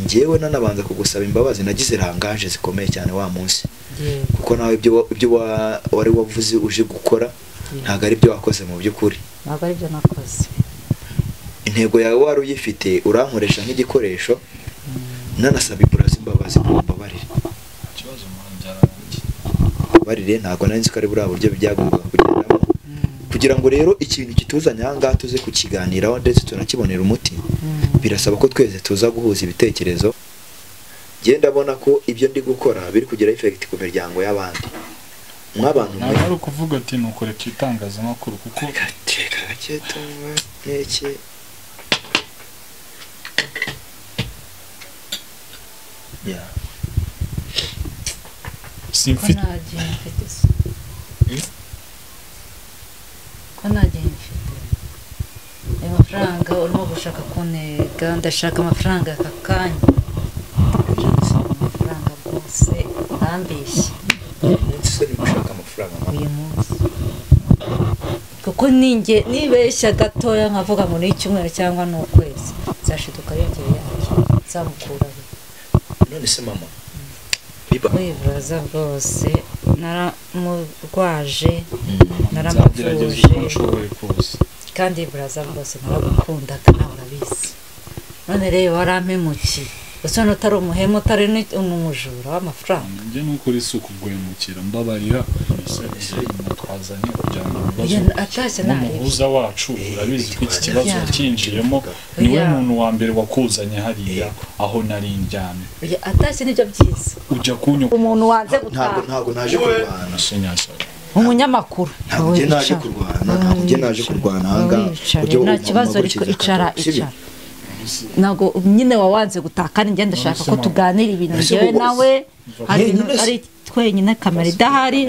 ngewe nanabanza kugusaba imbabazi nagize rangaje zikomeye cyane wa munsi kuko nawe ibyo wari wavuze uje gukora ntago ari byo wakoze mu by'ukuri ntago ari byo nakoze intego yawe wari uyifite urankoresha nk'igikoresho nanasaba imbabazi kumbabarire ikibazo mwanjye barire ntago nari nzi ko ari buriya buryo byagombaga kugendamo kugira ngo rero ikintu kituzanye aha ngaha tuze kukiganiraho ndetse tunakibonera umuti birasaba ko twese tuza guhuza ibitekerezo genda abona ko ibyo ndi gukora biri kugira effect ku miryango y'abandi mwabantu nawe ari kuvuga ati nukoreka itangazamakuru kuko simfite ko nagiye mfite amafaranga urimo gushaka kunega ndashaka amafaranga aka kanya amafaranga rwose ntambeshye gushaka amafaranga uyu munsi kuko nibeshya gatoya nkavuga ngo ni icyumweru cyangwa ni ukwezi zashiduka yongeye yanjye zamukuraho none se mama wibaza rwose naramurwaje naramuvuje kandi buraza rwose naragukundaga nawe urabizi none rero warampemukiye gusa utari umuhemu utari umujura w'amafaranga njye n'ukuri si ukugwemukira mbabarira twazanye kugira ngo umuhuza wacu urabizi ko iki kibazo yakinjiyemo niwe muntu wa mbere wakuzanye hariya aho nari ndyamye atashye nibyo byiza ujya kunyuka umuntu wanze gutaha ntabwo naje kurwana umunyamakuru ntabwo njye naje kurwana aha ngaha nta kibazo icara nago nyine wawanze gutaha kandi ngenda ndashaka ko tuganira ibintu byewe nawe ari twenyine kamera idahari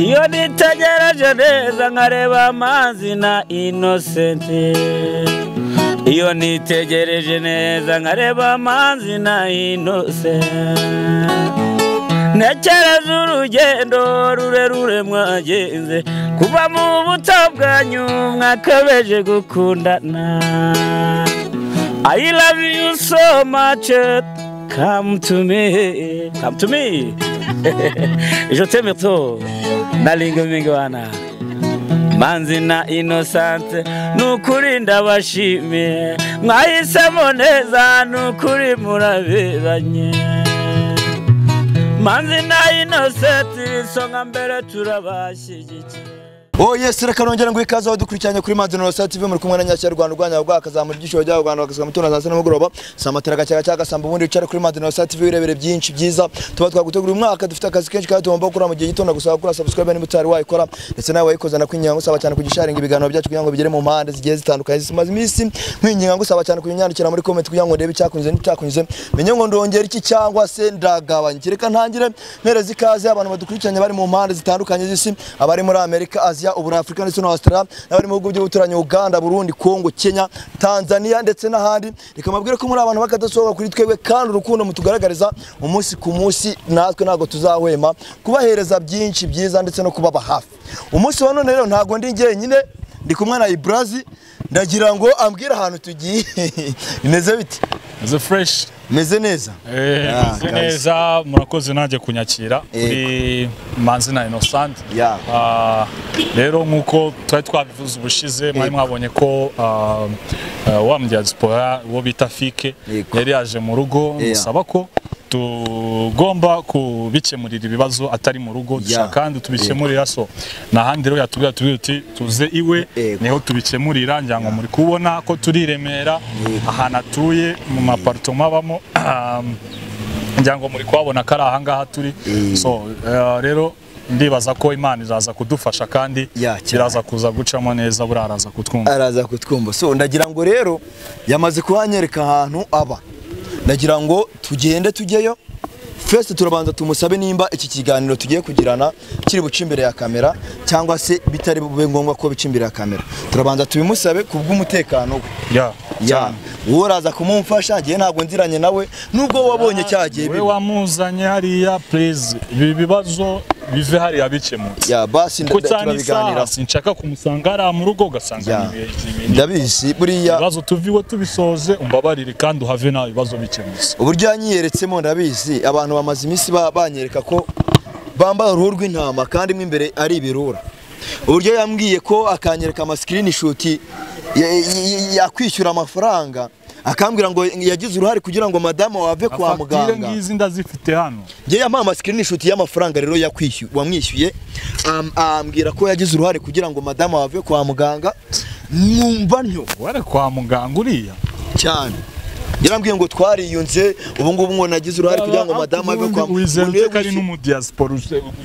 iyo nitegereje neza nkareba amazi na Innocent iyo nitegereje neza nkareba amazi na Innocent ntekereza urugendo rurerure mwagenze kuva mu buto bwanyu mwakabeje gukundana I love you so much come to me je t'aime trop nalinga mingi wana Manzi na Innocent nukuri ndabashimiye mwahisemo neza nukuri muraberanye Manzi na Innocent songa mbere turabashyigikiye Oh yes, reka nongera ngo ikaze dukurikiranye kuri Manzi na Innocent TV muri kumwe na Nyashya Rwanda Rwanya bwakazamura igishoro cy'u Rwanda bakazama mutuna sasa n'umugoroba samatera cyangwa samba ubundi wicara kuri Manzi na Innocent TV urebere byinshi byiza tuba twagutegura umwaka dufite akazi kenshi kandi tugomba gukora mu gihe gito gusaba kuri subscribe n'imutari wayikora ndetse nawe wayikoza na kwinyanga gusaba cyane kugisharinga ibiganiro byacu kugira ngo bigere mu mpande zigiye zitandukanye zimaze iminsi kwinyanga gusaba cyane kunyandikira muri comment kugira ngo ndebe cyakunyuze n'itakunyuze menye ngo ndongera iki cyangwa se ndagabanya reka ntangire mpereza ikaze abantu badukurikiranye bari mu mpande zitandukanye z'isi abari muri Amerika Asia ubura Afrika ndetse no Australia n'abari mu bihugu by'ubuturanyi Uganda Burundi Kongo Kenya Tanzania ndetse n'ahandi reka mabwire ko muri abantu bakadasohoka kuri twebwe kandi urukundo mutugaragariza umunsi ku munsi natwe nago tuzahwema kubahereza byinshi byiza ndetse no kubaba hafi umunsi wa none rero ntago ndi njyenyine ndi kumwe na Ibrazi ndagira ngo ambwira ahantu tugiye imeze bite The fresh meze neza neza murakoze nanjye kunyakira kuri Manzi na Innocent rero nkuko twari twabivuze ubushize mwari mwabonye ko wa diaspora wo bita Fike yari yaje mu rugo musaba ko tugomba kubikemurira ibibazo atari mu rugo dushaka kandi tubikemurira so nahandi rero yatubwira tuti tuze iwe niho tubikemurira njyango muri kubona ko turi Remera ahantu atuye mu mapartoma bamo njyango muri kwabona kari aha ngaha turi so rero ndibaza ko Imana izaza kudufasha kandi biraza kuza gucamo neza buraraza kutwumva araza kutwumva so ndagira ngo rero yamaze kuhanyereka ahantu aba ndagira ngo tugende tujyeyo first turabanza tumusabe nimba iki kiganiro tugiye kugirana kiri buce imbere ya kamera cyangwa se bitari bube ngombwa ko bice imbere ya kamera turabanza tubimusabe kubw'umutekano we uraza kumumfasha ngiye ntabwo nziranye nawe nubwo wabonye cyagiye we wamuzanye hariya please ibi bibazo bive hari abikemutse ya basi turabiganira sinshaka kumusanga ari mu rugo ugasanga ndabizi buriya ibibazo tuviwe tubisoze umbabarire kandi uhave nawe ibibazo bikemutse uburyo yanyeretsemo ndabizi abantu bamaze iminsi banyereka ko bambaye uruhu rw'intama kandi mo imbere ari ibirura uburyo yambwiye ko akanyereka ama screenshot yakwishyura amafaranga akambwira ngo yagize uruhare kugira ngo madame wave kwa muganga ngizi ndazifite hano nge yampa ama screenshot y'amafaranga rero wamwishyuye ambwira ko yagize uruhare kugira ngo madame wave kwa muganga numva ntyo ware kwa muganga uriya cyane yarambwiye ngo twariyunze ubu ngubu ngo nagize uruhare kugira ngo madame ave kwa muganga kari no mu diaspora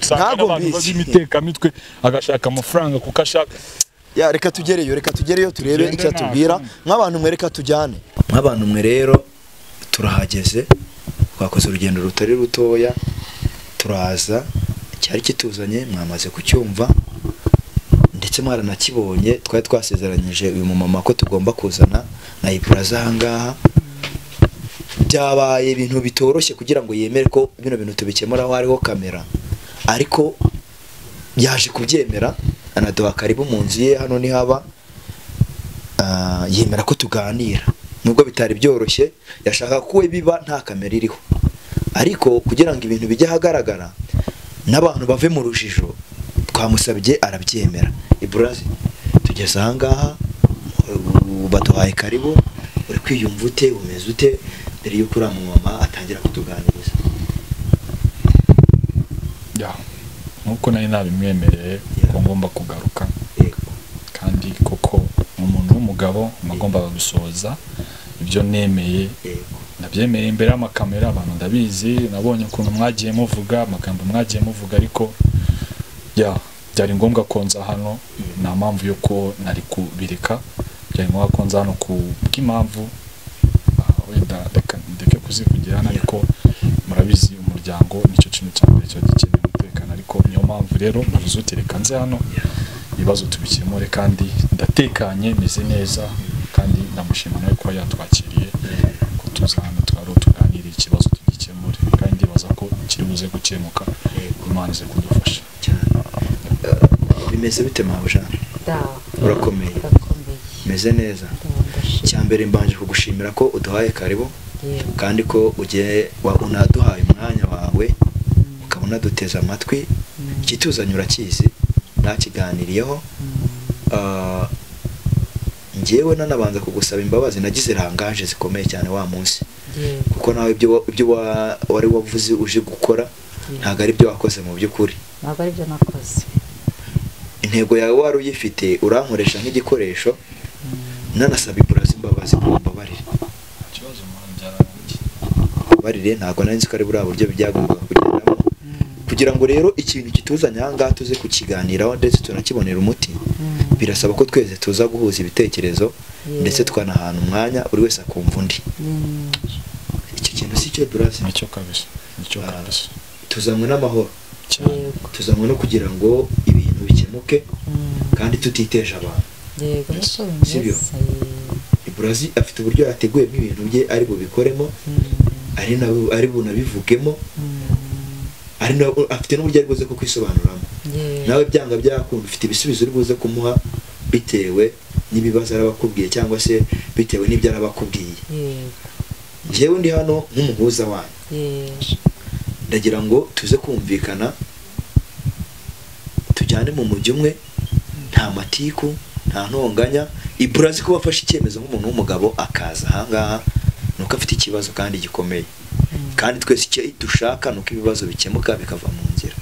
usanga abantu bazimiteka mitwe agashaka amafaranga kuko ashaka ya reka tugereyo turebe icyo tubwira nk'abantu mwereka tujyane nk'abantu mwe rero turahageze twakoze urugendo rutari rutoya turaza cyari kituzanye mwamaze kucyumva ndetse mwaranakibonye twari twasezeranyije uyu mumama ko tugomba kuzana na Ibraza ahangaha byabaye ibintu bitoroshye kugira ngo yemere ko bino bintu tubikemura aho hariho kamera ariko yaje kubyemera anaduha karibu mu nzu ye hano ni haba yemera ko tuganira nubwo bitari byoroshye yashaka ko biba nta kamera iriho ariko kugira ngo ibintu bijye hagaragara n'abantu bave mu rujijo twamusabye arabyemera Ibraza tugeze ahangaha baduhaye karibu uri kwiyumva ute umeze ute mbere yuko uriya mama atangira kutuganiriza nkuko nari nabimwemereye ko ngomba kugaruka kandi koko umuntu w'umugabo agomba gusoza ibyo nemeye nabyemeye imbere y'amakamera abantu ndabizi nabonye ukuntu mwagiye muvuga amagambo mwagiye muvuga ariko byari ngombwa ko nza hano nta mpamvu yo ko nari kubireka byari ngombwa ko nza hano ku bw'impamvu wenda ndeke kuzivugira hano ariko murabizi umuryango nicyo kintu cya mbere cyo gikeneye umutekano ariko niyo mpamvu rero muvuze uti reka nze hano ibibazo tubikemure kandi ndatekanye meze neza kandi ndamushima nawe kuba yatwakiriye ko tuza hano tuganire ikibazo tugikemure kandi ndibaza ko kiri buze gukemuka Imana ize kudufasha bimeze bite mabuja urakomeye meze neza cyambere mbanje kugushimira ko uduhaye karibu kandi ko ugiye unaduhaye umwanya wawe ukabona duteza amatwi ikituzanye urakizi nakiganiriyeho ngewe nanabanza kugusaba imbabazi nagize rangaje zikomeye cyane wa munsi kuko nawe ibyo wari wavuze uje gukora ntago ari byo wakoze mu by'ukuri ntago ari byo nakoze intego yawe wari uyifite urankoresha nk'igikoresho nanasaba Ibraza imbabazi ko mbabarire barire ntago nari nzi ko ari buriya buryo byagombaga kugendamo kugira ngo rero ikintu kituzanye ahangaha tuze kukiganiraho ndetse tunakibonera umuti birasaba ko twese tuza guhuza ibitekerezo ndetse twanahana umwanya buri wese akumva undi icyo kintu si cyo Ibraza nicyo kabisa tuzamwe n'amahoro tuzamwe no kugira ngo ibintu bikemuke kandi tutiteje abantu sibyo Ibraza afite uburyo yateguyemo ibintu bye ari bubikoremo ari bunabivugemo afite n'uburyo ari buze ko kwisobanuramo nawe byanga byakunda ufite ibisubizo uri buze kumuha bitewe n'ibibazo arabakubwiye cyangwa se bitewe n'ibyo arabakubwiye njyewe ndi hano nk'umuhuza wanyu ndagira ngo tuze kumvikana tujyane mu mujyi umwe nta matiku nta ntonganya Ibraza ko bafashe icyemezo nk'umuntu w'umugabo akaza ahangaha nuko afite ikibazo kandi gikomeye kandi twese icyo dushaka nuko ibibazo bikemuka bikava mu nzira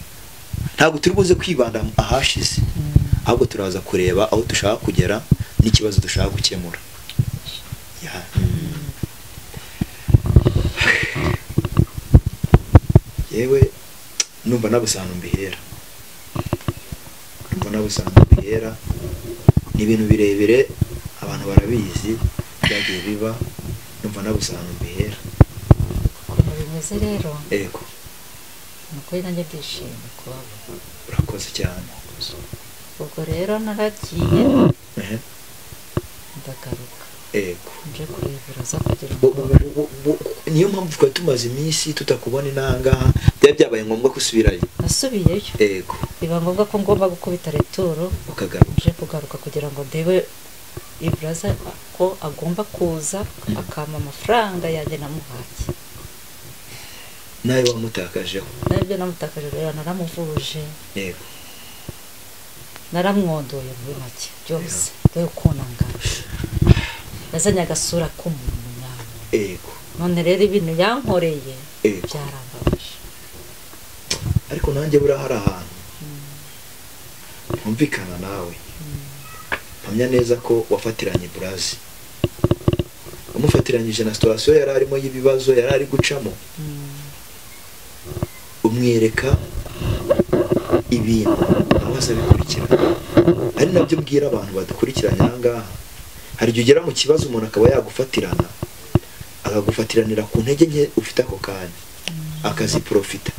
ntabwo turi buze kwibanda ahashize ahubwo turaza kureba aho dushaka kugera n'ikibazo dushaka gukemura yewe numva nabusana mbihera ni ibintu birebire abantu barabizi byagiye biba numva nabusana mbihera bimeze rero ego nuko nanjye byishimiye kuba urakoze cyane ubwo rero naragiye ndagaruka ego nje kurivura za kugira ngo niyo mpamvu twari tumaze iminsi tutakubona inangaha byabaye ngombwa kusubirayo. nasubiyeyo Yego. biba ngombwa ko ngomba gukubita returo kugaruka kugira ngo ndebe ibraza ko agomba kuza akama amafaranga yanjye namuhaye. Nawe wamutakajeho? Nabyo namutakaje rero naramuvuje. Yego. Naramwondoye muri make byose dore kunangana. Yazanye agasura k'umuntu nyawe. Yego. None rero ibintu yankoreye byarambabaje. Ariko nanjye bura hari ahantu humvikana nawe. Mpamya neza ko wafatiranye Brazi. Umufatiranyije na situation yari arimo y'ibibazo yari ari gucamo. Umwereka ibintu abaza bikurikira. Ari nabyo mbwira abantu badukurikiranye ahangaha. Hari igihe ugera mu kibazo umuntu akaba yagufatirana akagufatiranira ku ntege nke ufite ako kanya akaziprofita.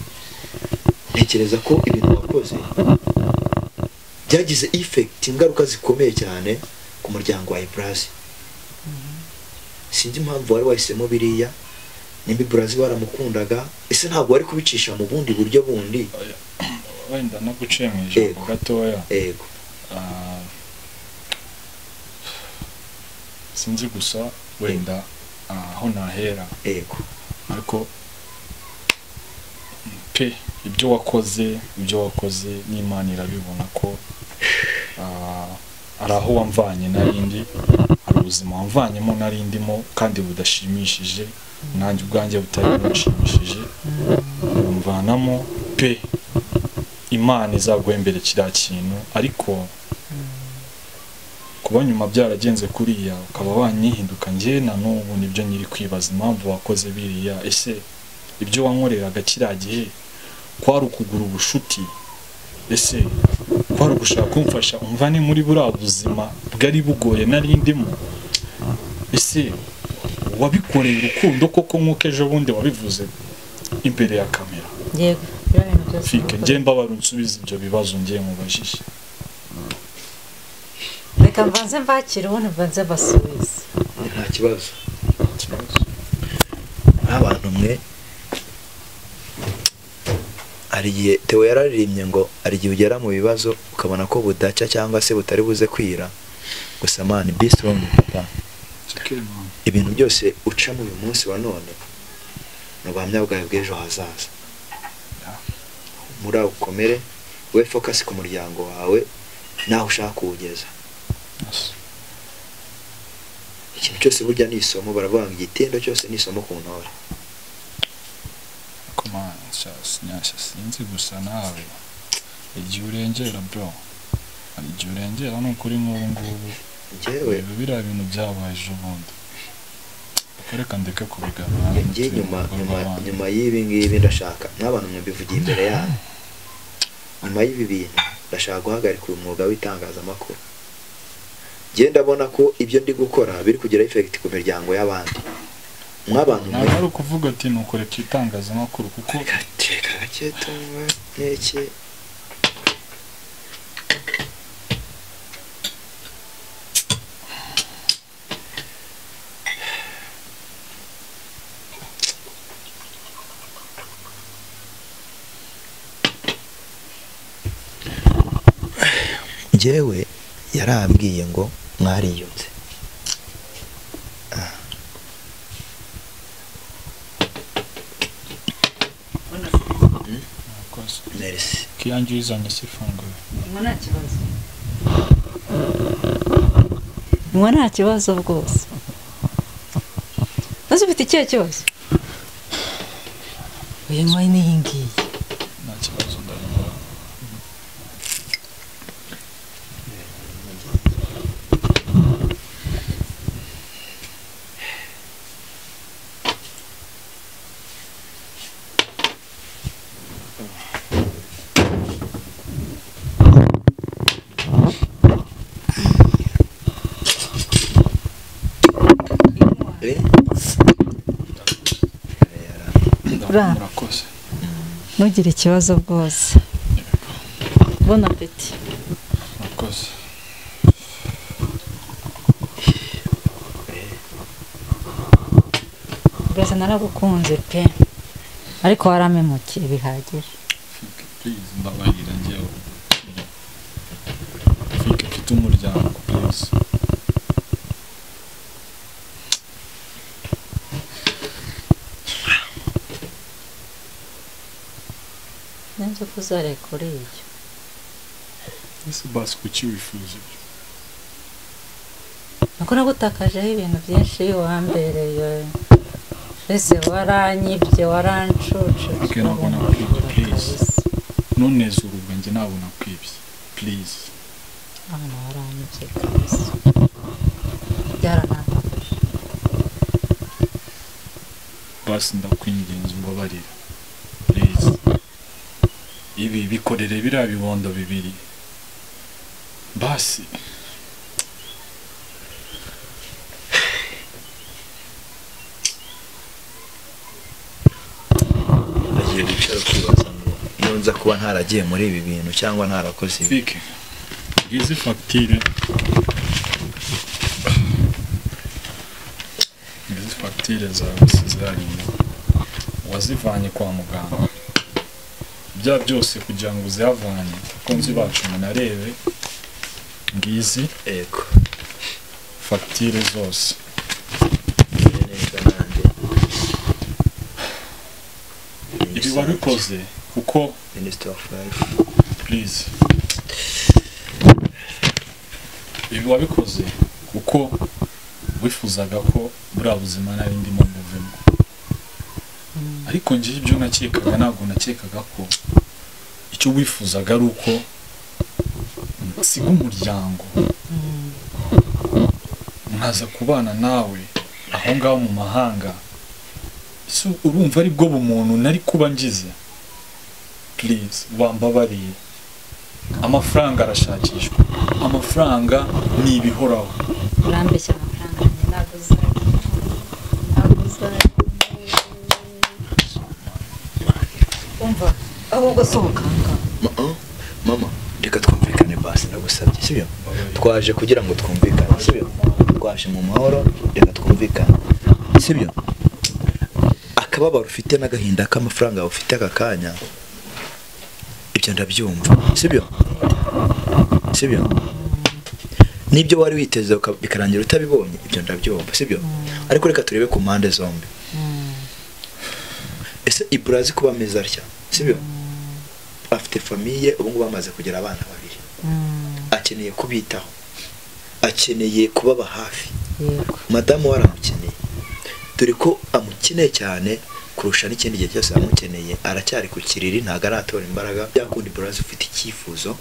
Ntekereza ko ibintu wakoze byagize effect, ingaruka zikomeye cyane ku muryango wa Brazi. Sinzi impamvu wari wahisemo biriya. Nimba Brazi waramukundaga, ese ntabwo wari kubicisha mu bundi buryo bundi? Wenda no gucemeje gatoya. Yego. Sinzi gusa wenda aho nahera. Yego. Ariko pe ibyo wakoze n'Imana irabibona ko ari aho wamvanye narindi, ari ubuzima wamvanyemo narindimo kandi budashimishije, nanjye ubwanjye butari bunshimishije, mvanamo pe Imana izaguhembere kiriya kintu. Ariko kuba nyuma byaragenze kuriya ukaba wanyihinduka, njye na n'ubu nibyo nyiri kwibaza impamvu wakoze biriya. Ese ibyo wankoreraga kiriya gihe kwari ukugura ubushuti? Ese kwari ugushaka kumfasha umvane muri buriya buzima bwari bugoye narindimo? Ese wabikoreye urukundo koko nk'uko ejo bundi wabivuze imbere ya kamera? Yego. Fike njye mbabara unsubiza ibyo bibazo njye mubajije. Reka mvanze mbakire ubundi mvanze basubize. Nta kibazo. Abantu mwe hari igihe Theo yararirimbye ngo hari igihe ugera mu bibazo ukabona ko budaca cyangwa se butari buze kwira. Gusa man, be strong papa. Ibintu byose uca mu munsi wa none n'ubuhamya bwawe bw'ejo hazaza. Muri ukomere, we focus ku muryango wawe naho ushaka kuwugeza. Ikintu cyose burya ni isomo, baravuga ngo igitendo cyose ni isomo ku ntore. Nyashya sinzi gusa nawe igihe urengera bro, hari igihe urengera n'ukuri nk'ubu ngubu njyewe biriya bintu byabaye ejo bundi. Reka ndeke kubigabana. Njye nyuma y'ibi ngibi ndashaka nk'abantu mbivugiye imbere yabo, nyuma y'ibi bintu ndashaka guhagarika uyu mwuga w'itangazamakuru. Njye ndabona ko ibyo ndi gukora biri kugira effect ku miryango y'abandi. Mw'abantu mwe nari kuvuga ati nukoreka itangazamakuru kuko gaketumwe neke njyewe yarambwiye ngo mwariyunze. Merci. Kiyangiza nisifunguye. Mwana kibazo. Mwana kibazo rwose. Nasi ufite ikihe kibazo? Uyu mwana ni yingiye. Nta kibazo ndabona. Murakoze. Ntugire ikibazo bwose. Bon appétit. Murakoze. Brasa naragukunze pe. ariko waramemukiye bihagije. Please mbabarira njyewe Fike mfite umuryango please. Nanze kuzarekura ibyo. Ese basi kuki wifuza Nuko nagutakajeho ibintu byinshi wambereye. Ese waranyibye warancucu. Okay, ntabwo nakwibye please. Nuneze urubwa njye ntabwo nakwibye please. Hano waranyibye kabisa. Byaranangaje. Basi ndakwinginze umbabarire please. Ibi bikorere biriya bibondo bibiri basi. Nagiye gucara kwibaza ngo iyo nza kuba ntaragiye muri ibi bintu cyangwa ntarakoze ibi. Fike izi fagitire zawe zizarimo wazivanye kwa muganga bya byose kugira ngo uzihavanye kuko nzi bacu umuntu arebe ngizi Ego fagitire zose. Ibi wabikoze kuko Minister of Life please. Ibi wabikoze kuko wifuzaga ko buriya buzima nari ndimo buvemo. Ariko njye ibyo nakekaga ntabwo nakekaga ko icyo wifuzaga ari uko nsiga umuryango nkaza kubana nawe aho ngaho mu mahanga. So urumva ari bwo bumuntu nari kuba ngize. Please wambabariye. Amafaranga arashakishwa, amafaranga ni ibihoraho. Urambeshya amafaranga naguze. Umva ahubwo sohoka. Mama reka twumvikane basi ndagusabye sibyo twaje kugira ngo twumvikane sibyo twaje mu mahoro reka twumvikane sibyo akababaro ufite n'agahinda k'amafaranga ufite akakanya ibyo ndabyumva sibyo nibyo wari witeze bikarangira utabibonye ibyo ndabyumva sibyo ariko reka turebe ku mpande zombi. Ese Iburazi kuba meza atya sibyo afite famille ubu ngubu bamaze kugira abana babiri akeneye kubitaho akeneye kubaba hafi. Madamu waramukeneye dore ko amukeneye cyane kurusha n'ikindi gihe cyose amukeneye aracyari ku kiriri ntago aratora imbaraga byakundi Iburazi ufite icyifuzo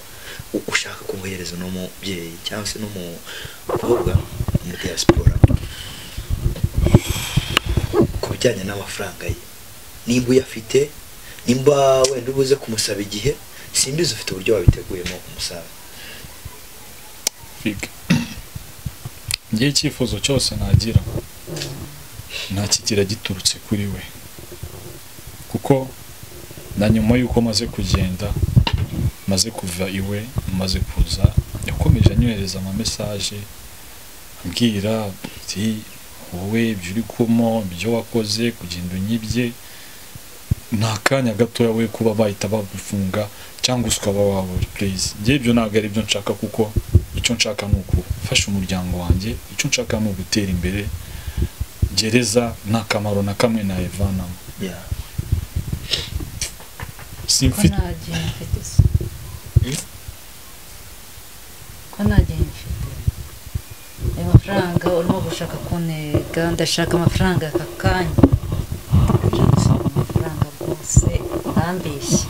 ushaka kumuhereza no mubyeyi cyangwa se no mu kuvuga mu diaspora ku bijyanye n'amafaranga ye nimba uyafite nimba wenda ubuze kumusaba igihe simbizi ufite uburyo wabiteguyemo kumusaba. Fike ngiye icyifuzo cyose nagira ntakigira giturutse kuri we kuko na nyuma yuko maze kugenda maze kuva iwe maze kuza yakomeje anyohereza ama message ambwira ati wowe ibyo uri kumo ibyo wakoze kugenda unyibye nta kanya gato yawe kuba bahita bagufunga cyangwa ukaba wawe. Please ngiye ibyo ntabwo ari byo nshaka kuko icyo nshaka ni ugufasha umuryango wanjye icyo nshaka ni ugutera imbere. Gereza nta kamaro na kamwe na Evanamo simfite ko nagiye mfite amafaranga urimo gushaka kunega ndashaka amafaranga akakanya amafaranga rwose ntambeshye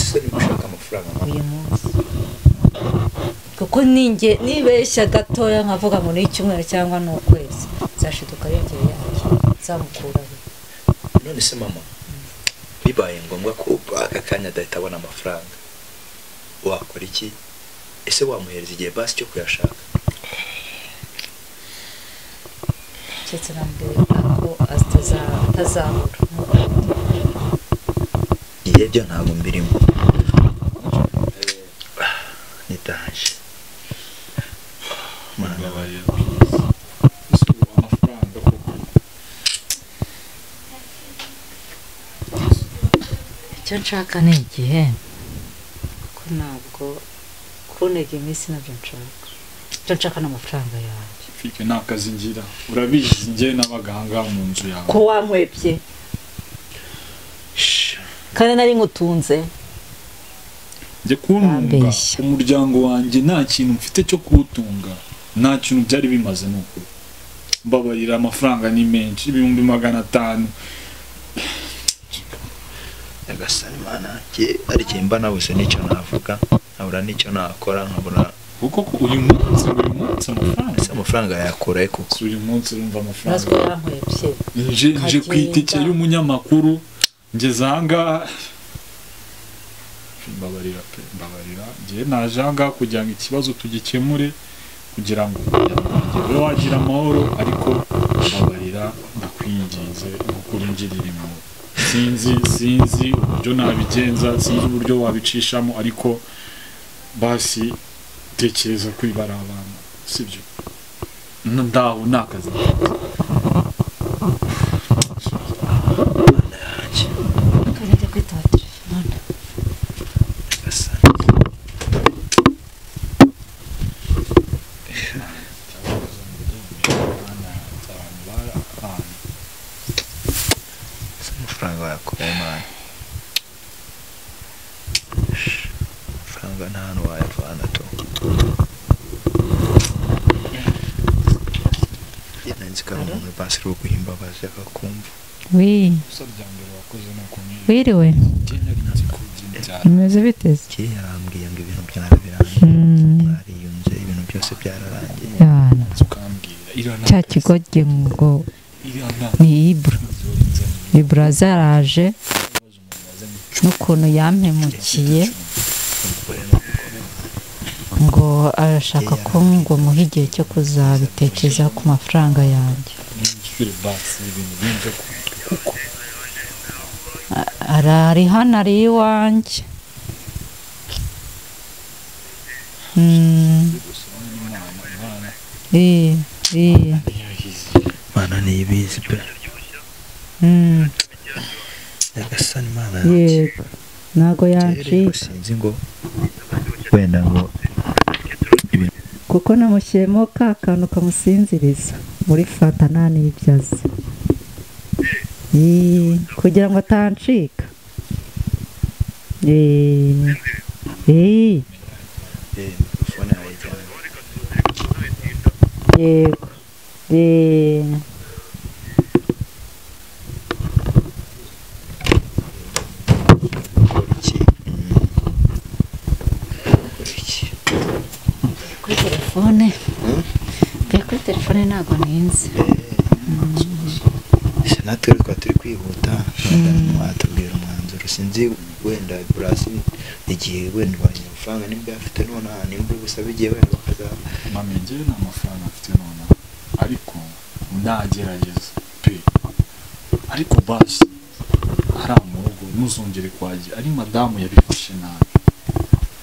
se ni gushaka amafaranga uyu munsi kuko ninjye nibeshya gatoya nkavuga ngo ni icyumweru cyangwa ni ukwezi zashiduka yongeye yanjye zamukuraho. None se mama bibaye ngombwa ko aka kanya adahita abona amafaranga wakora iki? Ese wamuhereza igihe basi cyo kuyashaka? Cyetse nambwira ko atazabura igihe byo ntabwo mbirimo nitaje mwabaye amafaranga koko icyo nshaka ni igihe ko ntabwo kunega iminsi nabyo nshaka icyo nshaka n'amafaranga yanjye fike nta kazi ngira urabizi njye n'abaganga mu nzu yawe ko wankwebye kandi nari ngutunze njye kuntunga umuryango wanjye nta kintu mfite cyo kuwutunga nta kintu byari bimaze nuko mbabarira amafaranga ni menshi 500,000 Nyagasani Mana ari kimba nabuse nicyo navuga nabura nicyo nakora nkabura kuko uyu munsi amafaranga yakora kuko uyu munsi urumva amafaranga nazwe yankwebye nje kwitike y'umunyamakuru ngeze ahangaha mbabarira ngiye naje ahangaha kugira ngo ikibazo tugikemure kugira ngo ube wagira amahoro ariko mbabarira ndakwinginze gukora ingirira sinzi uburyo nabigenza sinzi uburyo wabicishamo ariko basi tekereza kuri bari abantu sibyo ndaho nakazi Oui. Wiriwe. Imeze biteze. Yarambwiye ngo ibintu byarabiranye. Ariyunze ibintu byose byararangiye. Cya kigorye ngo ni Ibra zaraje n'ukuntu yampemukiye ngo arashaka ko ngo muhe igihe cyo kuzabitekereza ku mafaranga yanjye. Arari hano ari iwanjye. Mana ni ibizi pe. Nyagasani Mana yego ntago yanciye sinzi ngo wenda ngo kuko namushyiremo ka kantu kamusinziriza muri fata nta n'ibyazi kugira ngo atancika yego kuri telefone ntabwo ninzi natwe turi kwihuta mwatubwira umwanzuro sinzi wenda burasi igihe wenda ubanye amafaranga nibwo afite none nimba ubusaba igihe wenda bakazaba mami njyewe nta mafaranga afite none ariko ndagerageza pe ariko basi hari amurugo ntuzongere kwagira ari madamu yabifashe nabi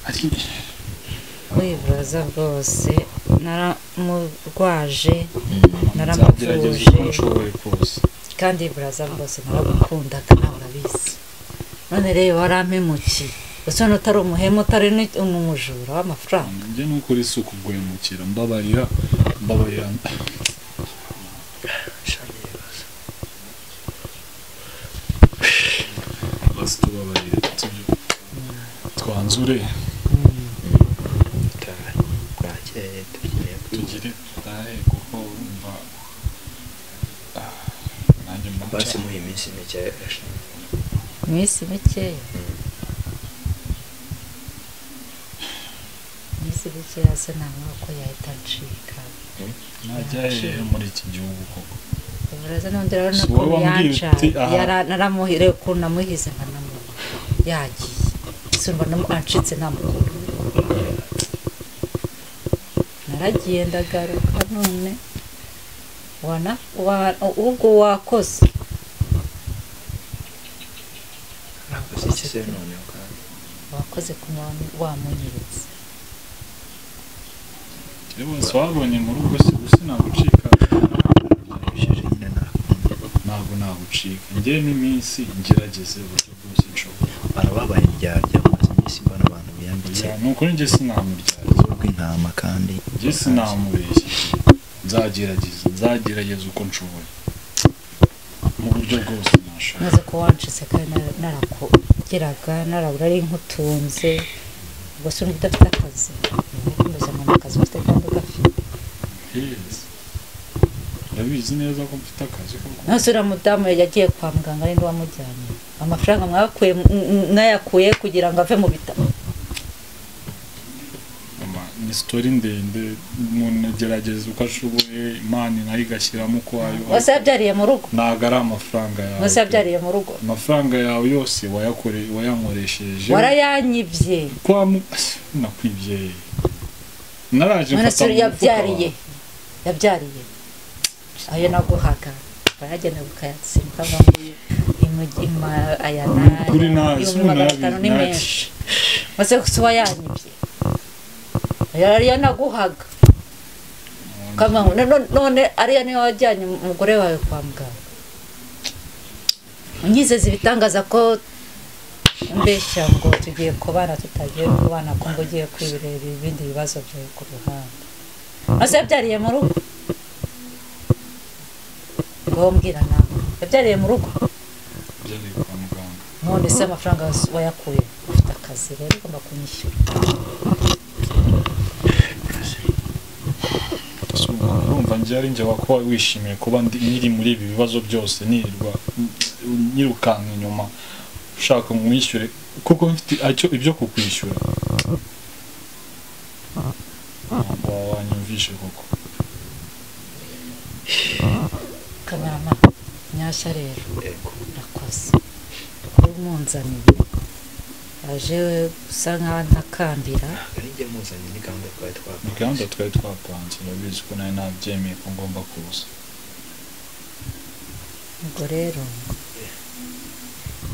ari wiburaza rwose naramurwaje naramuvuje kandi iburaza rwose naragukundaga nawe urabizi none rero warampemukiye gusa utari umuhemu utari n'umujura w'amafaranga njye n'ukuri si ukuguhemukira mbabarira basi tubabarire twanzure tugire tahe kuko umva nanjye basi mu iminsi mike iminsi mikeya se ntabwo ko yahita ncika najya muri iki gihugu koko uburaza n'undi urabona ko yanca naramuhire ukuntu namuhize nkanamuha yagiye simba namucitse namukuru naragiye ndagaruka none ubwo wakoze wakoze ku muntu wamunyeretse bose wabonye mu rugo se gusa nagucika ntabwo nagucika njye n'iminsi ngerageze uburyo bwose nshobora arababaye ryarya maze iminsi mbona abantu biyambitse nuko njye sinamurya intama kandi njye sinamubeshye nzagerageza uko nshoboye mu buryo bwose nashaka maze ko wancitse kandi narakugeraga narabura ari nkutunze ubwo se udafite akazi nkomeza mu kazi ufite kandi ugafite ndabizi neza ko mfite akazi koko nasura mudamu yagiye kwa muganga ari wamujyanye amafaranga mwayakuye kugira ngo ave mu bitaro ni story ndende umuntu agerageza uko ashoboye Imana nayo igashyiramo uko wayo wose yabyariye mu rugo ntabwo ari amafaranga yawe wose yabyariye mu rugo amafaranga yawe yose wayankoresheje warayanyibye nakwibye naraje mfata yabyariye ayo naguhaga bayagenewe ukayatsimba ngambuye imujima ayana kuri nazi ni menshi wose kusuwa yanyibye yari naguhaga kama none ariya niyo wajyanye umugore wawe kwa muganga unyizeza ibitangaza ko mbeshya ngo tugiye kubana tutagiye kubana ko ngo ugiye kwibirera ibindi bibazo byawe ku ruhande ase yabyariye mu rugo ngo mbwira nawe yabyariye mu rugo byari kwa muganga none se amafaranga wayakuye ufite akazi rero ugomba kunyishyura urumva njye ari njye wakuba wishimiye kuba nyiri muri ibi bibazo byose nirirwa nyirukanka inyuma ushaka mwishyure kuko mfite ibyo kukwishyura ntabwo wanyumvishe koko kamerama nyashya rero urakoze kuri umunzaniye aje usa nkaho ntakambira ni gahunda twari twapanze urabizi ko nari nabyemeye ko ngomba kuza ubwo rero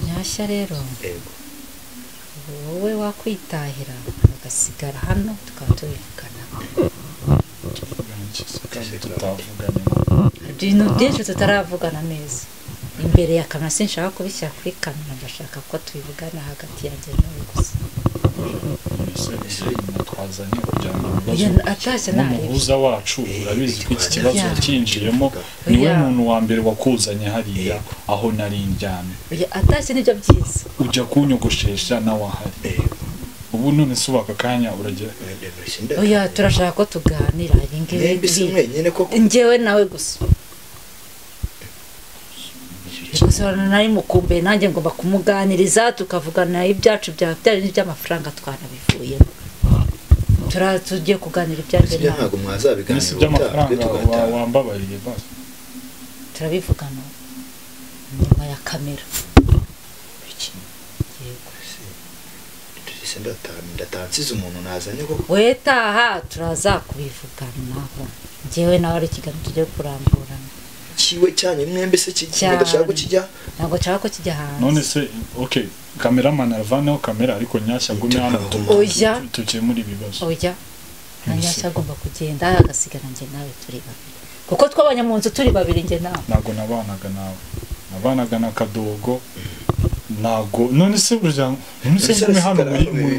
nyashya rero wowe wakwitahira ugasigara hano tukaba tubivugana ibintu byinshi tutaravugana neza imbere ya kamera sinshaka kubishyira kuri kamera ndashaka ko tubivugana hagati yanjye nawe gusa twazanye kugira ngo ibibazo n'umuhuza wacu urabizi ko iki kibazo cyinjiyemo niwe muntu wa mbere wakuzanye hariya aho nari ndyamye atashye nibyo byiza ujya kunyogoshesha nawe ahari ubu none se ubaka akanya uragera oya turashaka ko tuganira njyewe nawe gusa gusobanura nari mukumbuye nanjye ngomba kumuganiriza tukavugana ibyacu byari n'iby'amafaranga twanabivuyemo tugiye kuganira ibyanjye nawe ntabwo mwazabiganira by'amafaranga wambabariye basi turabivugana nyuma ya kamera ndatansize umuntu nazanye koko we taha turaza kubivuganaho njyewe nawe ari ikiganiro tugiye kuramburana kiwe cyane mwembe se kidashaka ko kijya ntabwo nshaka ko kijya hanze none se okay cameraman aravaneho kamera ariko nyashya gume hano tugiye muri ibibazo oya nyashya agomba kugenda agasigana njye nawe turi babiri kuko twabanye mu nzu turi babiri njye nawe ntabwo nabanaga na Kadogo ntabwo none se burya none se gume hano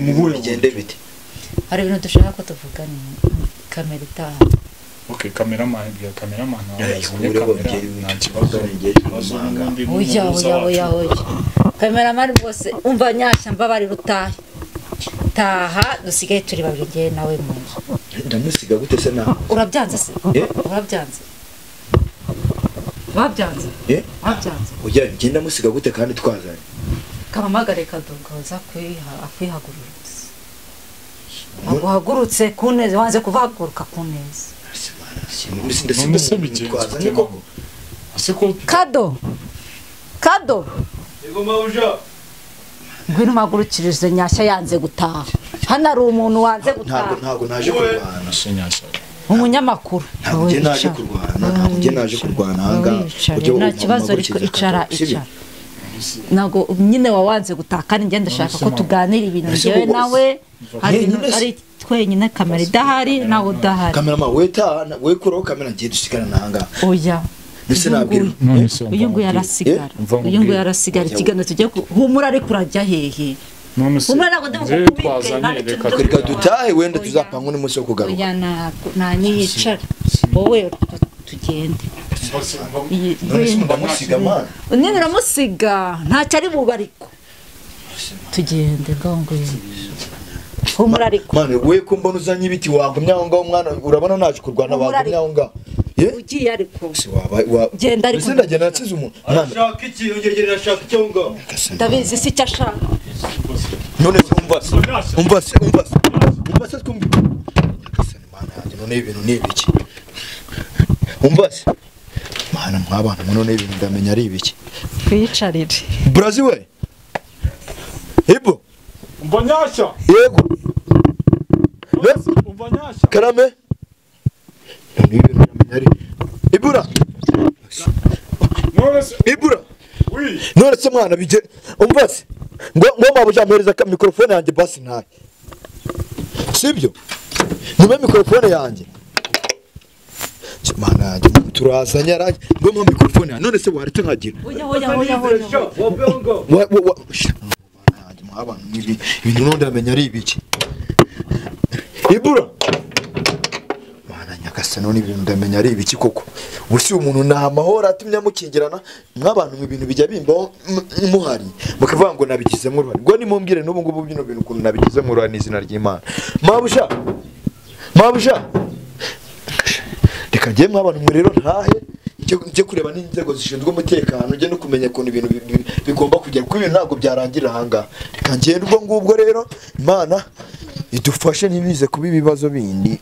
mu buye bigende bite hari ibintu dushaka ko tuvugana kamera itaha okay cameraman oya cameraman bose umva nyashya mbabari rutahe taha dusigaye turi babiri njye nawe mu nzu ndamusiga gute se nawe urabyanze se wabyanze oya ngenda musiga gute kandi twazanye kamamagare Kadogo za kwihagurutse aguhagurutse ku neza wanze kuvaguruka ku neza Kado ngwino magurukirize nyashya yanze gutaha hano ari umuntu wanze gutaha ntabwo naje kurwana umunyamakuru ntabwo naje kurwana ahangaha nta kibazo icara ntabwo nyine wawanze gutaha kandi njye ndashaka ko tuganira ibintu njyewe nawe hari twenyine kamera idahari nawe udahari kamera we kuraho kamera ngiye dusigarana ahangaha oya ndetse nabwira uyu nguyu arasigara uyu nguyu arasigara ikiganiro tugiye humura ariko urajya hehe humura ntabwo ndi bukubike reka dutahe wenda tuzapanga undi munsi wo kugaruka oya nanyicara wowe tugende nini uramusiga ntacyo ari bube ariko tugende ngaho humura ariko mane we ko mbona uzanye ibiti wangumye aho ngaho mwana urabona naje kurwana wangumye aho ngaho ugiye ariko waba genda ariko ndagenda natsize umuntu arashaka iki yongerera arashaka icyo ngaho ndabizi si icyo ashaka none umva se twumbi mana yanjye none ibintu ni ibiki umva se mana mwabana none ibintu ndamenya ari ibiki twiyicarire Brazil we Ibo Mbonyasha yego Mbonyasha Karame none ibintu ndamenya ari Ibura Ibura none se mwana bije umva se ngo mabuja mpereza ka mikrofone yanjye basi ntaye sibyo niba mikrofone yanjye mana yanjye turazanye aranye ngo mpa mikrofone yanjye none se waretse nkagira oya mwabana ibintu none ndamenya ari ibiki Ibura mana nyakasa none ibintu ndamenya ari ibiki koko ubusi umuntu nta mahoro atumye mukingirana mwabantu ibintu bijya bimbaho muhari mukavuga ngo nabigizemo uruhare ngo nimumbwire n'ubu ngubu bino bintu ukuntu nabigizemo uruhare n'izina ry'Imana mabusha reka ngiye mwabantu mwe rero ntahe njye kureba n'inzego zishinzwe umutekano njye no kumenya ukuntu ibintu bigomba kujya kuko ibintu ntabwo byarangira ahangaha reka ngende ubwo ngubwo rero Imana idufashe ntibize kuba ibibazo bindi